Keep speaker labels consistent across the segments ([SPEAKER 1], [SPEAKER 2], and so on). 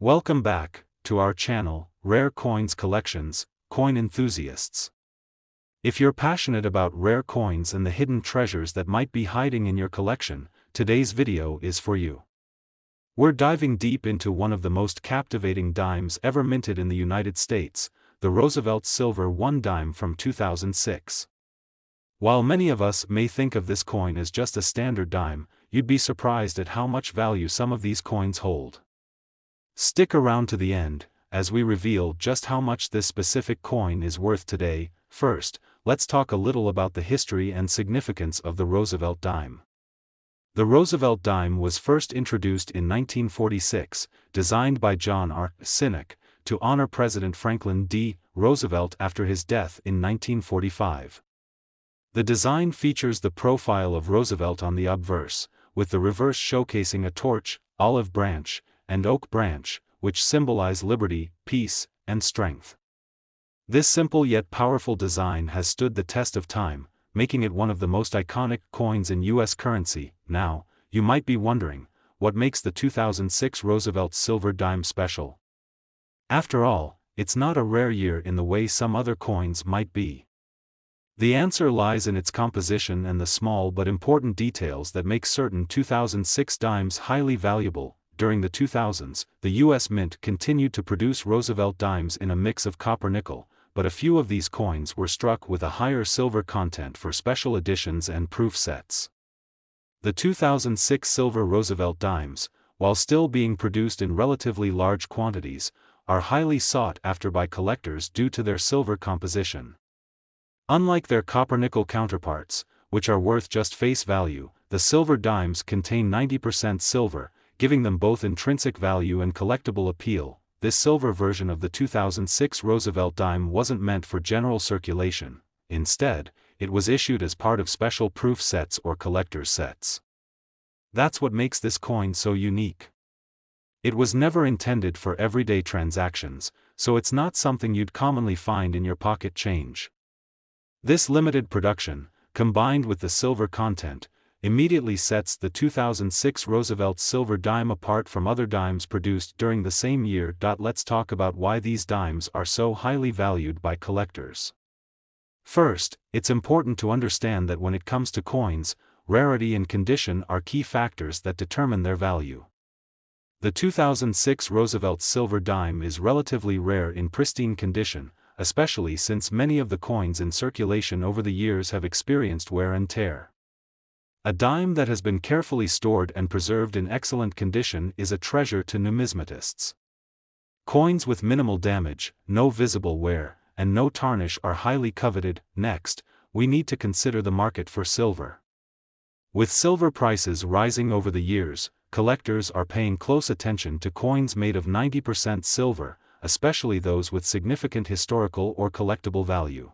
[SPEAKER 1] Welcome back to our channel, Rare Coins Collections, Coin Enthusiasts. If you're passionate about rare coins and the hidden treasures that might be hiding in your collection, today's video is for you. We're diving deep into one of the most captivating dimes ever minted in the United States, the Roosevelt Silver 1 dime from 2006. While many of us may think of this coin as just a standard dime, you'd be surprised at how much value some of these coins hold. Stick around to the end, as we reveal just how much this specific coin is worth today. First, let's talk a little about the history and significance of the Roosevelt dime. The Roosevelt dime was first introduced in 1946, designed by John R. Sinek, to honor President Franklin D. Roosevelt after his death in 1945. The design features the profile of Roosevelt on the obverse, with the reverse showcasing a torch, olive branch, and oak branch, which symbolize liberty, peace, and strength. This simple yet powerful design has stood the test of time, making it one of the most iconic coins in U.S. currency. Now, you might be wondering, what makes the 2006 Roosevelt silver dime special? After all, it's not a rare year in the way some other coins might be. The answer lies in its composition and the small but important details that make certain 2006 dimes highly valuable. During the 2000s, the U.S. Mint continued to produce Roosevelt dimes in a mix of copper-nickel, but a few of these coins were struck with a higher silver content for special editions and proof sets. The 2006 silver Roosevelt dimes, while still being produced in relatively large quantities, are highly sought after by collectors due to their silver composition. Unlike their copper-nickel counterparts, which are worth just face value, the silver dimes contain 90% silver, giving them both intrinsic value and collectible appeal. This silver version of the 2006 Roosevelt dime wasn't meant for general circulation. Instead, it was issued as part of special proof sets or collector's sets. That's what makes this coin so unique. It was never intended for everyday transactions, so it's not something you'd commonly find in your pocket change. This limited production, combined with the silver content, immediately sets the 2006 Roosevelt silver dime apart from other dimes produced during the same year. Let's talk about why these dimes are so highly valued by collectors. First, it's important to understand that when it comes to coins, rarity and condition are key factors that determine their value. The 2006 Roosevelt silver dime is relatively rare in pristine condition, especially since many of the coins in circulation over the years have experienced wear and tear. A dime that has been carefully stored and preserved in excellent condition is a treasure to numismatists. Coins with minimal damage, no visible wear, and no tarnish are highly coveted. Next, we need to consider the market for silver. With silver prices rising over the years, collectors are paying close attention to coins made of 90% silver, especially those with significant historical or collectible value.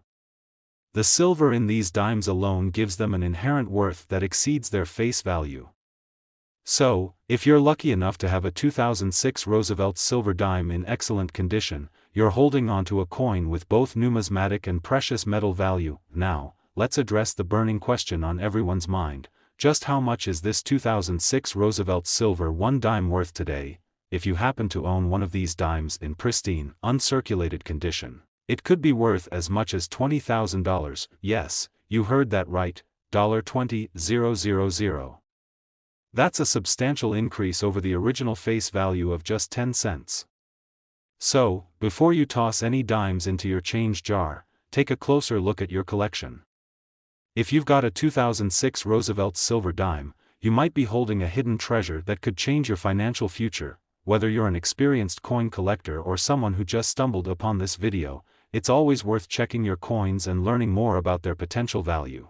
[SPEAKER 1] The silver in these dimes alone gives them an inherent worth that exceeds their face value. So, if you're lucky enough to have a 2006 Roosevelt silver dime in excellent condition, you're holding onto a coin with both numismatic and precious metal value. Now, let's address the burning question on everyone's mind: just how much is this 2006 Roosevelt silver 1 dime worth today? If you happen to own one of these dimes in pristine, uncirculated condition, it could be worth as much as $20,000. Yes, you heard that right, $20,000. That's a substantial increase over the original face value of just 10 cents. So, before you toss any dimes into your change jar, take a closer look at your collection. If you've got a 2006 Roosevelt silver dime, you might be holding a hidden treasure that could change your financial future. Whether you're an experienced coin collector or someone who just stumbled upon this video, it's always worth checking your coins and learning more about their potential value.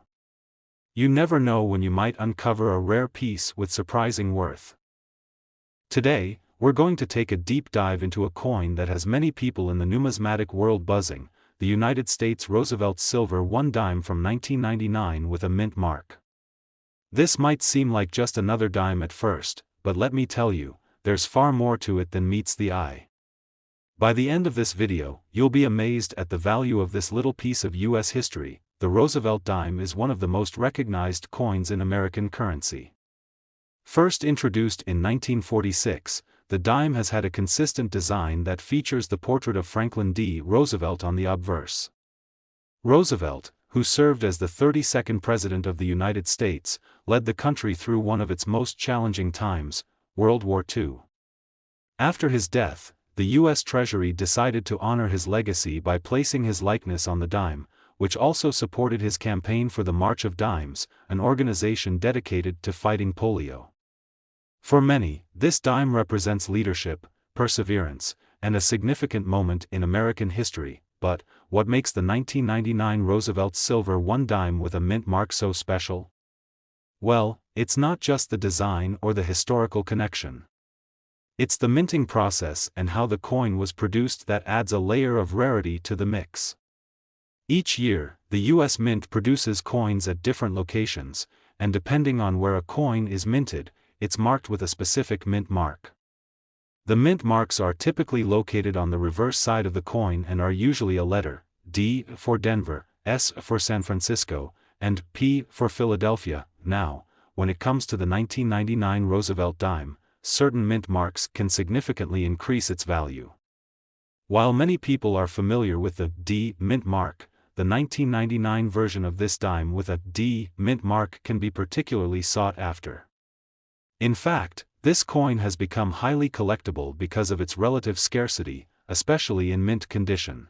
[SPEAKER 1] You never know when you might uncover a rare piece with surprising worth. Today, we're going to take a deep dive into a coin that has many people in the numismatic world buzzing: the United States Roosevelt silver 1 dime from 1999 with a mint mark. This might seem like just another dime at first, but let me tell you, there's far more to it than meets the eye. By the end of this video, you'll be amazed at the value of this little piece of U.S. history. The Roosevelt dime is one of the most recognized coins in American currency. First introduced in 1946, the dime has had a consistent design that features the portrait of Franklin D. Roosevelt on the obverse. Roosevelt, who served as the 32nd President of the United States, led the country through one of its most challenging times, World War II. After his death, the U.S. Treasury decided to honor his legacy by placing his likeness on the dime, which also supported his campaign for the March of Dimes, an organization dedicated to fighting polio. For many, this dime represents leadership, perseverance, and a significant moment in American history. But, what makes the 1999 Roosevelt Silver One dime with a mint mark so special? Well, it's not just the design or the historical connection. It's the minting process and how the coin was produced that adds a layer of rarity to the mix. Each year, the U.S. Mint produces coins at different locations, and depending on where a coin is minted, it's marked with a specific mint mark. The mint marks are typically located on the reverse side of the coin and are usually a letter, D for Denver, S for San Francisco, and P for Philadelphia. Now, when it comes to the 1999 Roosevelt dime, certain mint marks can significantly increase its value. While many people are familiar with the D mint mark, the 1999 version of this dime with a D mint mark can be particularly sought after. In fact, this coin has become highly collectible because of its relative scarcity, especially in mint condition.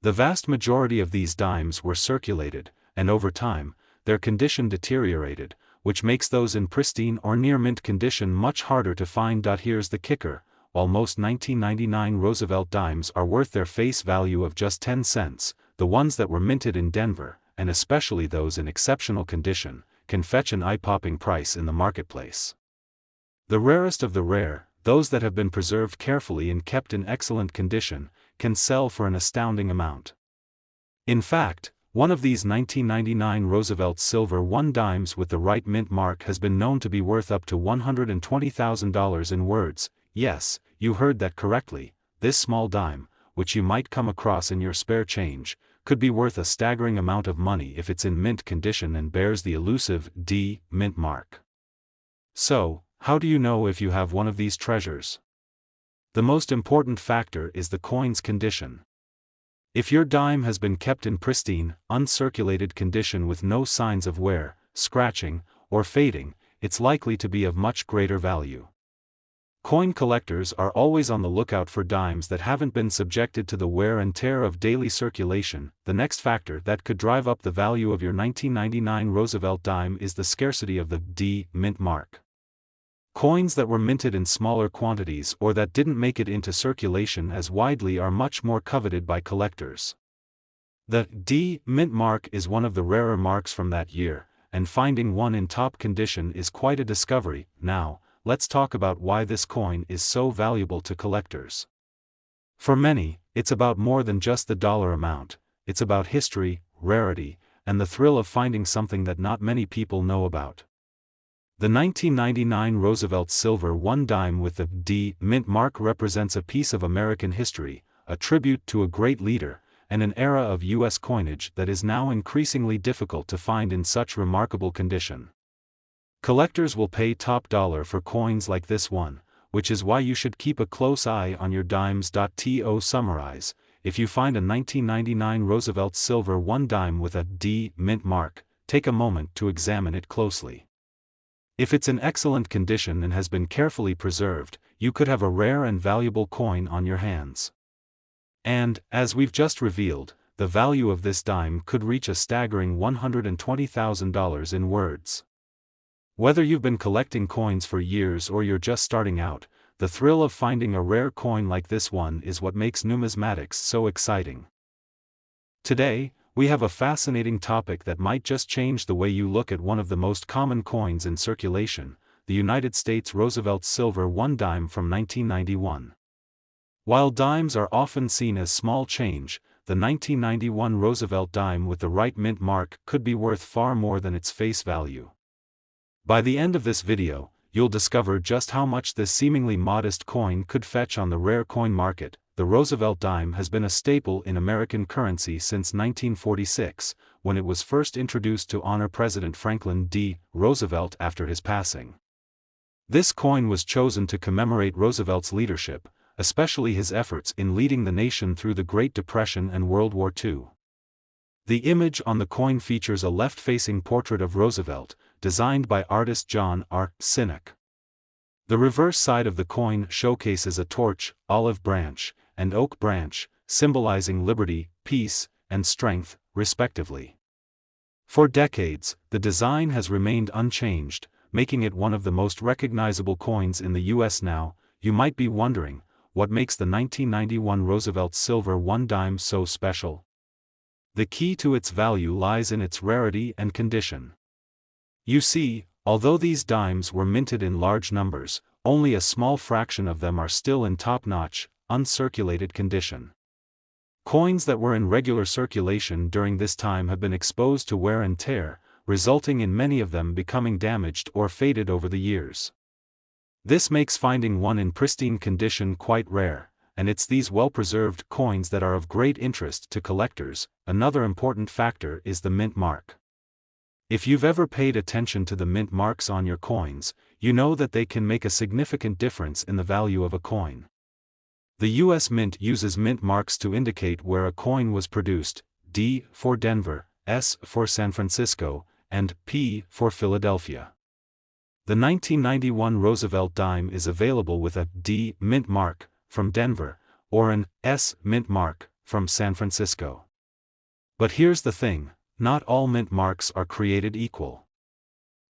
[SPEAKER 1] The vast majority of these dimes were circulated, and over time, their condition deteriorated, which makes those in pristine or near mint condition much harder to find. Here's the kicker: while most 1999 Roosevelt dimes are worth their face value of just 10 cents, the ones that were minted in Denver, and especially those in exceptional condition, can fetch an eye-popping price in the marketplace. The rarest of the rare, those that have been preserved carefully and kept in excellent condition, can sell for an astounding amount. In fact, one of these 1999 Roosevelt Silver One dimes with the right mint mark has been known to be worth up to $120,000 in words. Yes, you heard that correctly. This small dime, which you might come across in your spare change, could be worth a staggering amount of money if it's in mint condition and bears the elusive D mint mark. So, how do you know if you have one of these treasures? The most important factor is the coin's condition. If your dime has been kept in pristine, uncirculated condition with no signs of wear, scratching, or fading, it's likely to be of much greater value. Coin collectors are always on the lookout for dimes that haven't been subjected to the wear and tear of daily circulation. The next factor that could drive up the value of your 1999 Roosevelt dime is the scarcity of the D mint mark. Coins that were minted in smaller quantities or that didn't make it into circulation as widely are much more coveted by collectors. The D mint mark is one of the rarer marks from that year, and finding one in top condition is quite a discovery. Now, let's talk about why this coin is so valuable to collectors. For many, it's about more than just the dollar amount. It's about history, rarity, and the thrill of finding something that not many people know about. The 1999 Roosevelt Silver One dime with the D mint mark represents a piece of American history, a tribute to a great leader, and an era of U.S. coinage that is now increasingly difficult to find in such remarkable condition. Collectors will pay top dollar for coins like this one, which is why you should keep a close eye on your dimes. To summarize, if you find a 1999 Roosevelt Silver One dime with a D mint mark, take a moment to examine it closely. If it's in excellent condition and has been carefully preserved, you could have a rare and valuable coin on your hands. And, as we've just revealed, the value of this dime could reach a staggering $120,000 in words. Whether you've been collecting coins for years or you're just starting out, the thrill of finding a rare coin like this one is what makes numismatics so exciting. Today, we have a fascinating topic that might just change the way you look at one of the most common coins in circulation, the United States Roosevelt Silver One dime from 1991. While dimes are often seen as small change, the 1991 Roosevelt dime with the right mint mark could be worth far more than its face value. By the end of this video, you'll discover just how much this seemingly modest coin could fetch on the rare coin market. The Roosevelt dime has been a staple in American currency since 1946, when it was first introduced to honor President Franklin D. Roosevelt after his passing. This coin was chosen to commemorate Roosevelt's leadership, especially his efforts in leading the nation through the Great Depression and World War II. The image on the coin features a left-facing portrait of Roosevelt, designed by artist John R. Sinek. The reverse side of the coin showcases a torch, olive branch, and oak branch, symbolizing liberty, peace, and strength, respectively. For decades, the design has remained unchanged, making it one of the most recognizable coins in the U.S. Now, you might be wondering, what makes the 1991 Roosevelt Silver 1 dime so special? The key to its value lies in its rarity and condition. You see, although these dimes were minted in large numbers, only a small fraction of them are still in top-notch, uncirculated condition. Coins that were in regular circulation during this time have been exposed to wear and tear, resulting in many of them becoming damaged or faded over the years. This makes finding one in pristine condition quite rare, and it's these well-preserved coins that are of great interest to collectors. Another important factor is the mint mark. If you've ever paid attention to the mint marks on your coins, you know that they can make a significant difference in the value of a coin. The U.S. Mint uses mint marks to indicate where a coin was produced: D for Denver, S for San Francisco, and P for Philadelphia. The 1991 Roosevelt dime is available with a D mint mark from Denver, or an S mint mark from San Francisco. But here's the thing, not all mint marks are created equal.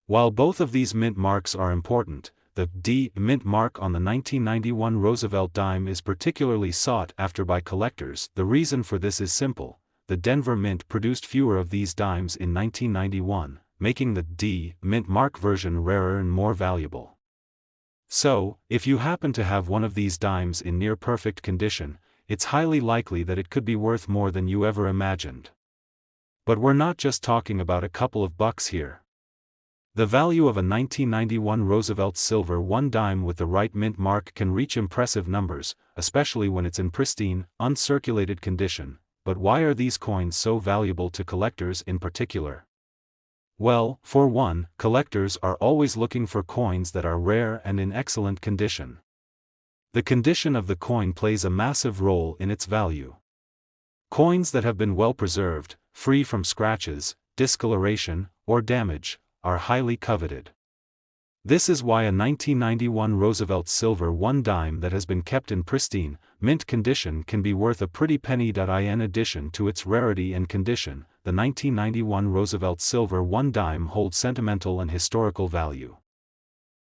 [SPEAKER 1] While both of these mint marks are important, the D mint mark on the 1991 Roosevelt dime is particularly sought after by collectors. The reason for this is simple: the Denver Mint produced fewer of these dimes in 1991, making the D mint mark version rarer and more valuable. So, if you happen to have one of these dimes in near-perfect condition, it's highly likely that it could be worth more than you ever imagined. But we're not just talking about a couple of bucks here. The value of a 1991 Roosevelt Silver 1 dime with the right mint mark can reach impressive numbers, especially when it's in pristine, uncirculated condition. But why are these coins so valuable to collectors in particular? Well, for one, collectors are always looking for coins that are rare and in excellent condition. The condition of the coin plays a massive role in its value. Coins that have been well preserved, free from scratches, discoloration, or damage, are highly coveted. This is why a 1991 Roosevelt Silver 1 dime that has been kept in pristine, mint condition can be worth a pretty penny. In addition to its rarity and condition, the 1991 Roosevelt Silver 1 dime holds sentimental and historical value.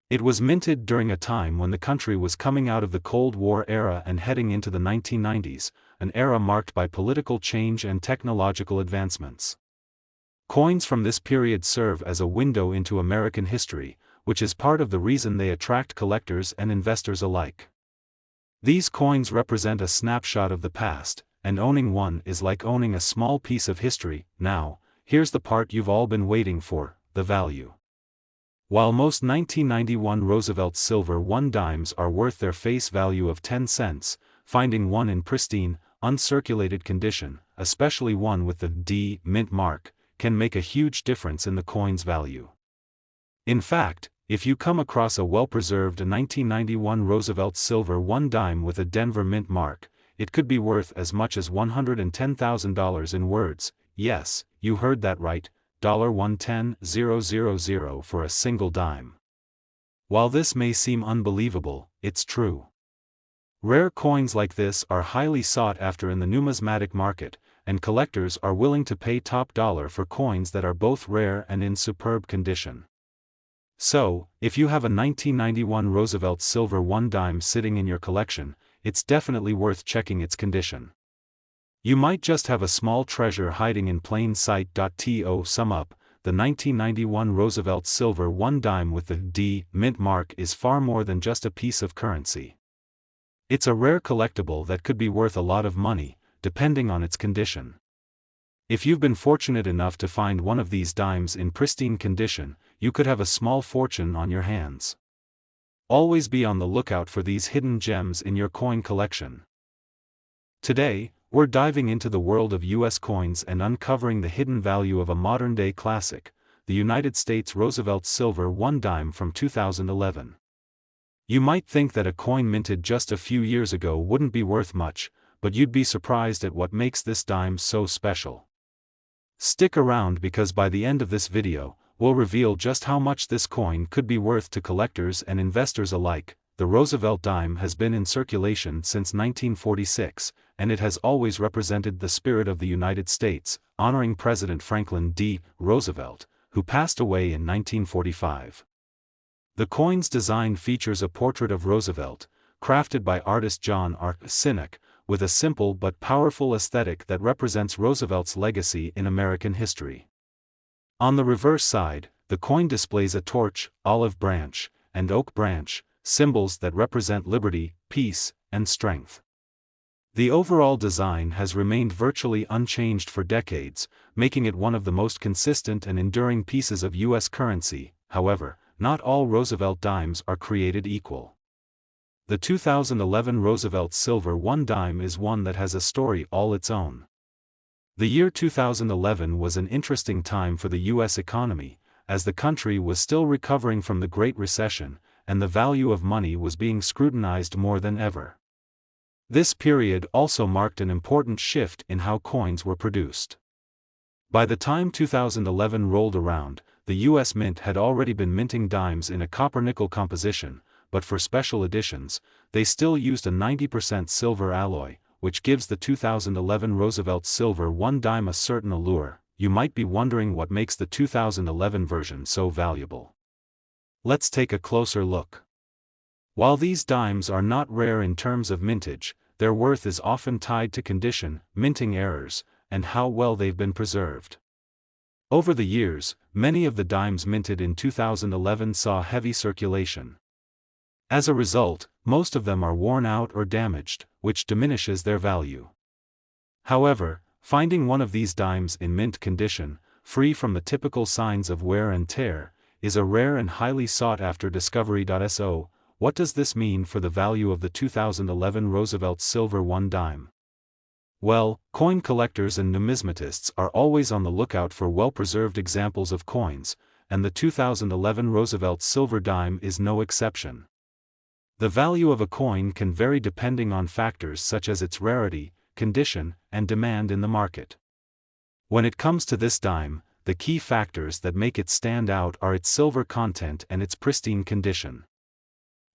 [SPEAKER 1] It was minted during a time when the country was coming out of the Cold War era and heading into the 1990s, an era marked by political change and technological advancements. Coins from this period serve as a window into American history, which is part of the reason they attract collectors and investors alike. These coins represent a snapshot of the past, and owning one is like owning a small piece of history. Now, here's the part you've all been waiting for: the value. While most 1991 Roosevelt Silver 1 dimes are worth their face value of 10 cents, finding one in pristine, uncirculated condition, especially one with the D mint mark, can make a huge difference in the coin's value. In fact, if you come across a well-preserved 1991 Roosevelt Silver 1 dime with a Denver mint mark, it could be worth as much as $110,000 in words. Yes, you heard that right, $110,000 for a single dime. While this may seem unbelievable, it's true. Rare coins like this are highly sought after in the numismatic market, and collectors are willing to pay top dollar for coins that are both rare and in superb condition. So, if you have a 1991 Roosevelt Silver 1 dime sitting in your collection, it's definitely worth checking its condition. You might just have a small treasure hiding in plain sight. To sum up, the 1991 Roosevelt Silver 1 dime with the D mint mark is far more than just a piece of currency. It's a rare collectible that could be worth a lot of money, depending on its condition. If you've been fortunate enough to find one of these dimes in pristine condition, you could have a small fortune on your hands. Always be on the lookout for these hidden gems in your coin collection. Today, we're diving into the world of U.S. coins and uncovering the hidden value of a modern-day classic, the United States Roosevelt Silver 1 dime from 2011. You might think that a coin minted just a few years ago wouldn't be worth much, but you'd be surprised at what makes this dime so special. Stick around because by the end of this video, we'll reveal just how much this coin could be worth to collectors and investors alike. The Roosevelt dime has been in circulation since 1946, and it has always represented the spirit of the United States, honoring President Franklin D. Roosevelt, who passed away in 1945. The coin's design features a portrait of Roosevelt, crafted by artist John R. Sinek, with a simple but powerful aesthetic that represents Roosevelt's legacy in American history. On the reverse side, the coin displays a torch, olive branch, and oak branch, symbols that represent liberty, peace, and strength. The overall design has remained virtually unchanged for decades, making it one of the most consistent and enduring pieces of U.S. currency. However, not all Roosevelt dimes are created equal. The 2011 Roosevelt Silver $1 dime is one that has a story all its own. The year 2011 was an interesting time for the U.S. economy, as the country was still recovering from the Great Recession, and the value of money was being scrutinized more than ever. This period also marked an important shift in how coins were produced. By the time 2011 rolled around, the U.S. Mint had already been minting dimes in a copper-nickel composition, but for special editions, they still used a 90% silver alloy, which gives the 2011 Roosevelt Silver $1 dime a certain allure. You might be wondering what makes the 2011 version so valuable. Let's take a closer look. While these dimes are not rare in terms of mintage, their worth is often tied to condition, minting errors, and how well they've been preserved. Over the years, many of the dimes minted in 2011 saw heavy circulation. As a result, most of them are worn out or damaged, which diminishes their value. However, finding one of these dimes in mint condition, free from the typical signs of wear and tear, is a rare and highly sought-after discovery. So, what does this mean for the value of the 2011 Roosevelt Silver $1 dime? Well, coin collectors and numismatists are always on the lookout for well-preserved examples of coins, and the 2011 Roosevelt Silver dime is no exception. The value of a coin can vary depending on factors such as its rarity, condition, and demand in the market. When it comes to this dime, the key factors that make it stand out are its silver content and its pristine condition.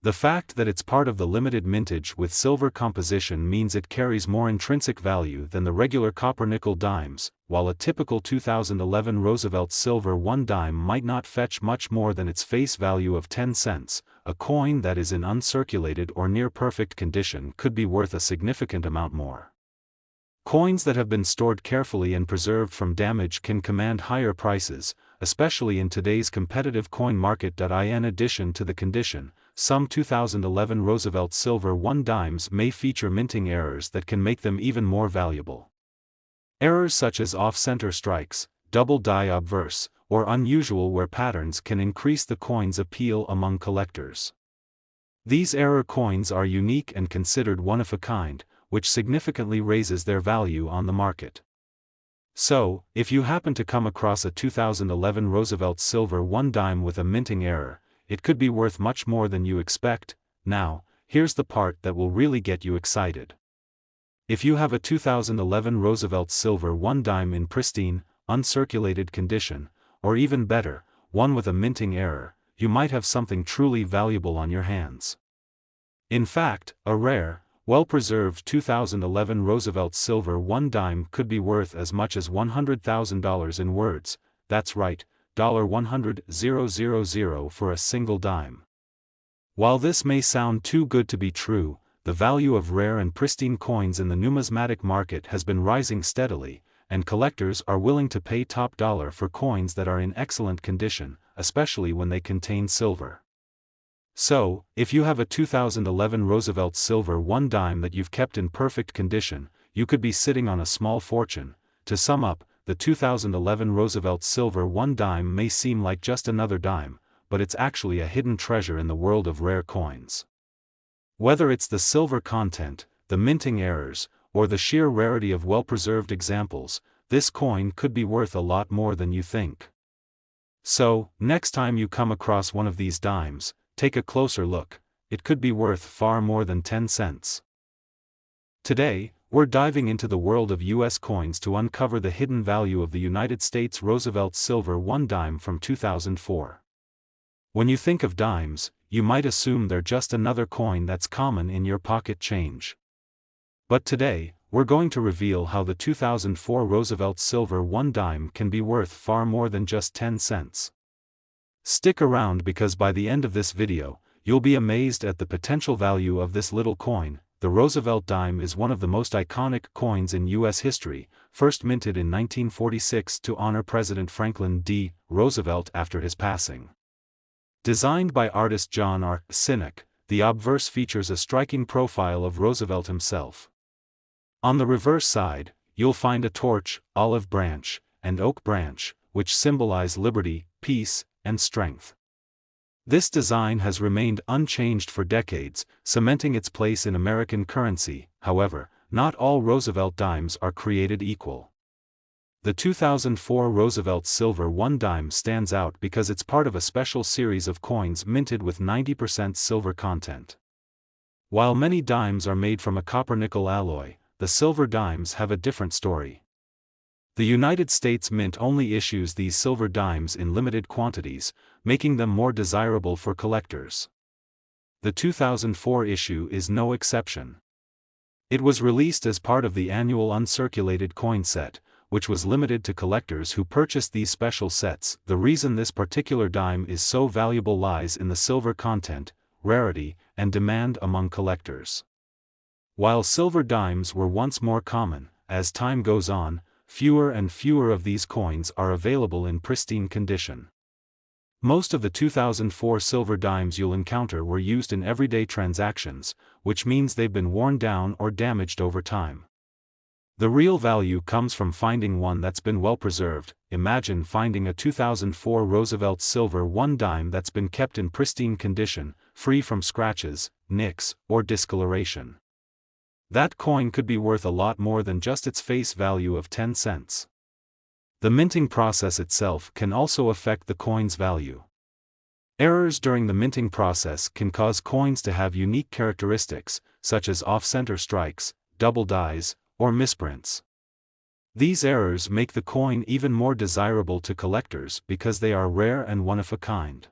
[SPEAKER 1] The fact that it's part of the limited mintage with silver composition means it carries more intrinsic value than the regular copper-nickel dimes. While a typical 2011 Roosevelt Silver $1 dime might not fetch much more than its face value of 10 cents, a coin that is in uncirculated or near-perfect condition could be worth a significant amount more. Coins that have been stored carefully and preserved from damage can command higher prices, especially in today's competitive coin market. In addition to the condition, some 2011 Roosevelt Silver $1 dimes may feature minting errors that can make them even more valuable. Errors such as off-center strikes, double die obverse, or unusual wear patterns can increase the coin's appeal among collectors. These error coins are unique and considered one of a kind, which significantly raises their value on the market. So, if you happen to come across a 2011 Roosevelt Silver $1 dime with a minting error, it could be worth much more than you expect. Now, here's the part that will really get you excited. If you have a 2011 Roosevelt Silver $1 dime in pristine, uncirculated condition, or even better, one with a minting error, you might have something truly valuable on your hands. In fact, a rare, well-preserved 2011 Roosevelt Silver $1 dime could be worth as much as $100,000 in words. That's right, $100,000 for a single dime. While this may sound too good to be true, the value of rare and pristine coins in the numismatic market has been rising steadily, and collectors are willing to pay top dollar for coins that are in excellent condition, especially when they contain silver. So, if you have a 2011 Roosevelt Silver $1 dime that you've kept in perfect condition, you could be sitting on a small fortune. To sum up, the 2011 Roosevelt Silver $1 dime may seem like just another dime, but it's actually a hidden treasure in the world of rare coins. Whether it's the silver content, the minting errors, or the sheer rarity of well-preserved examples, this coin could be worth a lot more than you think. So, next time you come across one of these dimes, take a closer look, it could be worth far more than 10 cents. Today, we're diving into the world of U.S. coins to uncover the hidden value of the United States Roosevelt Silver 1 dime from 2004. When you think of dimes, you might assume they're just another coin that's common in your pocket change. But today, we're going to reveal how the 2004 Roosevelt Silver 1 dime can be worth far more than just 10 cents. Stick around because by the end of this video, you'll be amazed at the potential value of this little coin. The Roosevelt dime is one of the most iconic coins in U.S. history, first minted in 1946 to honor President Franklin D. Roosevelt after his passing. Designed by artist John R. Sinek, the obverse features a striking profile of Roosevelt himself. On the reverse side, you'll find a torch, olive branch, and oak branch, which symbolize liberty, peace, and strength. This design has remained unchanged for decades, cementing its place in American currency. However, not all Roosevelt dimes are created equal. The 2004 Roosevelt Silver 1 dime stands out because it's part of a special series of coins minted with 90% silver content. While many dimes are made from a copper-nickel alloy, the silver dimes have a different story. The United States Mint only issues these silver dimes in limited quantities, making them more desirable for collectors. The 2004 issue is no exception. It was released as part of the annual uncirculated coin set, which was limited to collectors who purchased these special sets. The reason this particular dime is so valuable lies in the silver content, rarity, and demand among collectors. While silver dimes were once more common, as time goes on, fewer and fewer of these coins are available in pristine condition. Most of the 2004 silver dimes you'll encounter were used in everyday transactions, which means they've been worn down or damaged over time. The real value comes from finding one that's been well preserved. Imagine finding a 2004 Roosevelt Silver 1 dime that's been kept in pristine condition, free from scratches, nicks, or discoloration. That coin could be worth a lot more than just its face value of 10 cents. The minting process itself can also affect the coin's value. Errors during the minting process can cause coins to have unique characteristics, such as off-center strikes, double dies, or misprints. These errors make the coin even more desirable to collectors because they are rare and one of a kind.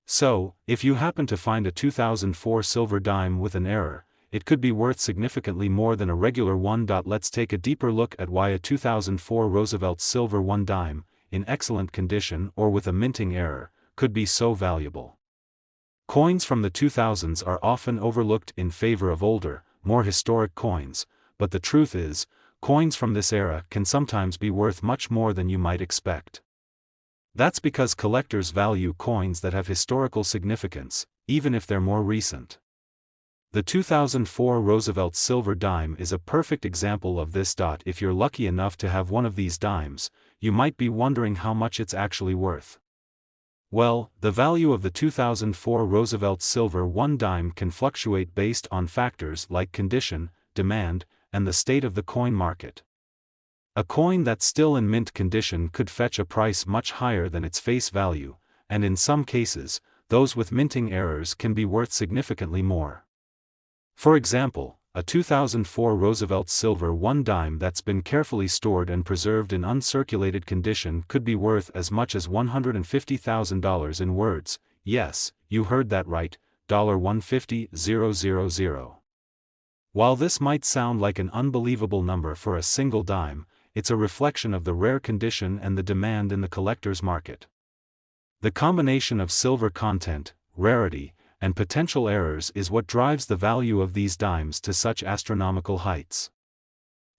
[SPEAKER 1] So, if you happen to find a 2004 silver dime with an error, it could be worth significantly more than a regular one. Let's take a deeper look at why a 2004 Roosevelt Silver 1 dime, in excellent condition or with a minting error, could be so valuable. Coins from the 2000s are often overlooked in favor of older, more historic coins, but the truth is, coins from this era can sometimes be worth much more than you might expect. That's because collectors value coins that have historical significance, even if they're more recent. The 2004 Roosevelt Silver dime is a perfect example of this. If you're lucky enough to have one of these dimes, you might be wondering how much it's actually worth. Well, the value of the 2004 Roosevelt Silver 1 dime can fluctuate based on factors like condition, demand, and the state of the coin market. A coin that's still in mint condition could fetch a price much higher than its face value, and in some cases, those with minting errors can be worth significantly more. For example, a 2004 Roosevelt Silver 1 dime that's been carefully stored and preserved in uncirculated condition could be worth as much as $150,000 in words. Yes, you heard that right, $150,000. While this might sound like an unbelievable number for a single dime, it's a reflection of the rare condition and the demand in the collector's market. The combination of silver content, rarity, and potential errors is what drives the value of these dimes to such astronomical heights.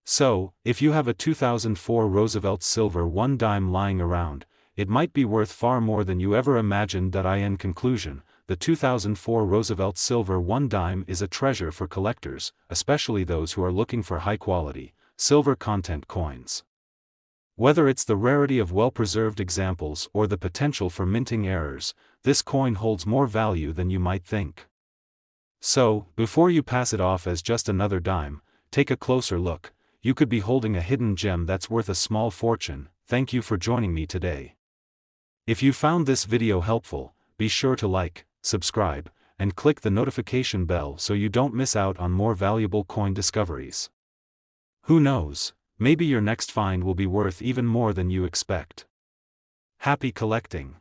[SPEAKER 1] So, if you have a 2004 Roosevelt Silver 1 dime lying around, it might be worth far more than you ever imagined. In conclusion, the 2004 Roosevelt Silver 1 dime is a treasure for collectors, especially those who are looking for high-quality, silver content coins. Whether it's the rarity of well-preserved examples or the potential for minting errors, this coin holds more value than you might think. So, before you pass it off as just another dime, take a closer look. You could be holding a hidden gem that's worth a small fortune. Thank you for joining me today. If you found this video helpful, be sure to like, subscribe, and click the notification bell so you don't miss out on more valuable coin discoveries. Who knows, maybe your next find will be worth even more than you expect. Happy collecting!